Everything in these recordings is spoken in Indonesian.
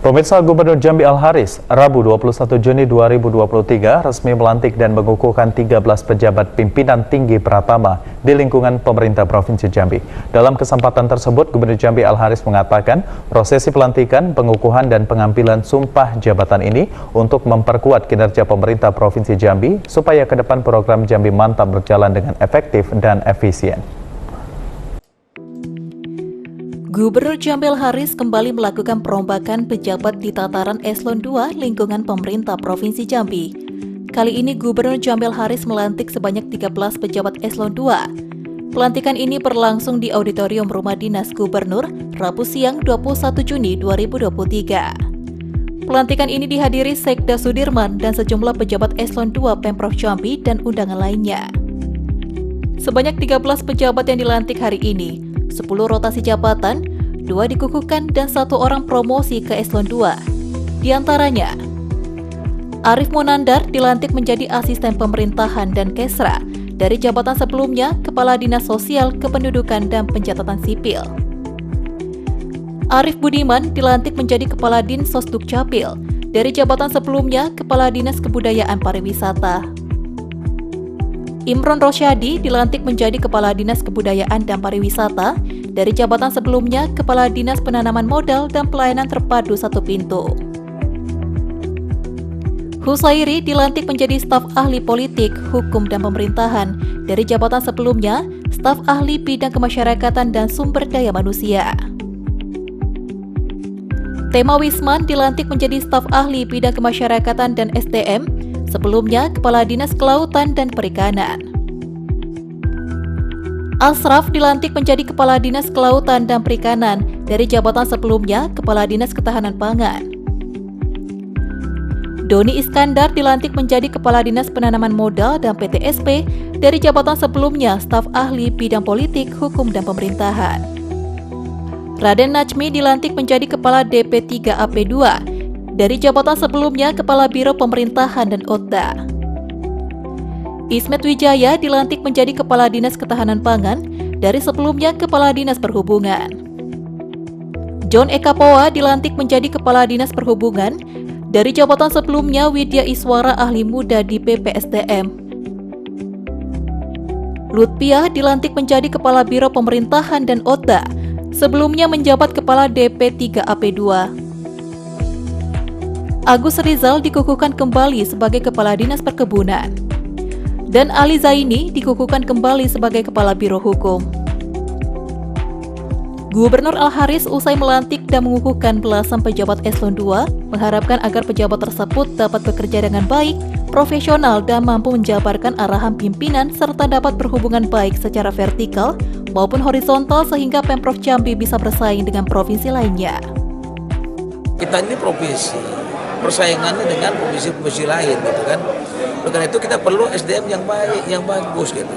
Pemirsa, Gubernur Jambi Al-Haris, Rabu 21 Juni 2023 resmi melantik dan mengukuhkan 13 pejabat pimpinan tinggi Pratama di lingkungan pemerintah Provinsi Jambi. Dalam kesempatan tersebut, Gubernur Jambi Al-Haris mengatakan prosesi pelantikan, pengukuhan, dan pengambilan sumpah jabatan ini untuk memperkuat kinerja pemerintah Provinsi Jambi supaya ke depan program Jambi Mantap berjalan dengan efektif dan efisien. Gubernur Jambi Al-Haris kembali melakukan perombakan pejabat di tataran Eselon 2 lingkungan pemerintah Provinsi Jambi. Kali ini Gubernur Jambi Al-Haris melantik sebanyak 13 pejabat Eselon 2. Pelantikan ini berlangsung di Auditorium Rumah Dinas Gubernur, Rabu siang 21 Juni 2023. Pelantikan ini dihadiri Sekda Sudirman dan sejumlah pejabat Eselon 2 Pemprov Jambi dan undangan lainnya. Sebanyak 13 pejabat yang dilantik hari ini, 10 rotasi jabatan, 2 dikukuhkan dan 1 orang promosi ke Eselon 2. Di antaranya, Arif Munandar dilantik menjadi asisten pemerintahan dan Kesra dari jabatan sebelumnya Kepala Dinas Sosial, Kependudukan dan Pencatatan Sipil. Arif Budiman dilantik menjadi Kepala Din Sosduk Capil dari jabatan sebelumnya Kepala Dinas Kebudayaan Pariwisata. Imron Rosyadi dilantik menjadi Kepala Dinas Kebudayaan dan Pariwisata dari jabatan sebelumnya Kepala Dinas Penanaman Modal dan Pelayanan Terpadu Satu Pintu. Husairi dilantik menjadi staf ahli politik, hukum dan pemerintahan dari jabatan sebelumnya staf ahli bidang kemasyarakatan dan sumber daya manusia. Tema Wisman dilantik menjadi staf ahli bidang kemasyarakatan dan SDM, sebelumnya Kepala Dinas Kelautan dan Perikanan. Asraf dilantik menjadi Kepala Dinas Kelautan dan Perikanan dari jabatan sebelumnya Kepala Dinas Ketahanan Pangan. Doni Iskandar dilantik menjadi Kepala Dinas Penanaman Modal dan PTSP dari jabatan sebelumnya staf ahli bidang politik, hukum dan pemerintahan. Raden Najmi dilantik menjadi Kepala DP3AP2 dari jabatan sebelumnya Kepala Biro Pemerintahan dan Otda. Ismet Wijaya dilantik menjadi Kepala Dinas Ketahanan Pangan dari sebelumnya Kepala Dinas Perhubungan. John Eka Poa dilantik menjadi Kepala Dinas Perhubungan dari jabatan sebelumnya Widya Iswara Ahli Muda di BPSDM. Lutfiah dilantik menjadi Kepala Biro Pemerintahan dan Otda, sebelumnya menjabat Kepala DP3AP2. Agus Rizal dikukuhkan kembali sebagai Kepala Dinas Perkebunan, dan Ali Zaini dikukuhkan kembali sebagai Kepala Biro Hukum. Gubernur Al-Haris usai melantik dan mengukuhkan belasan pejabat Eselon 2 mengharapkan agar pejabat tersebut dapat bekerja dengan baik, profesional dan mampu menjabarkan arahan pimpinan serta dapat berhubungan baik secara vertikal maupun horizontal sehingga Pemprov Jambi bisa bersaing dengan provinsi lainnya. Kita ini provinsi, persaingannya dengan provinsi-provinsi lain gitu kan. Karena itu kita perlu SDM yang baik, yang bagus gitu.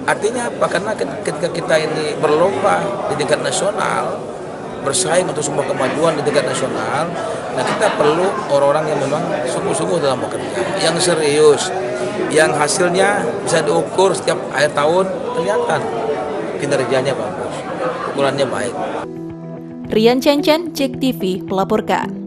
Artinya apa? Karena ketika kita ini berlomba di tingkat nasional, bersaing untuk semua kemajuan di tingkat nasional, nah kita perlu orang-orang yang memang sungguh-sungguh dalam bekerja, yang serius, yang hasilnya bisa diukur setiap akhir tahun, kelihatan kinerjanya bagus, ukurannya baik. Rian Cencen, JEK TV melaporkan.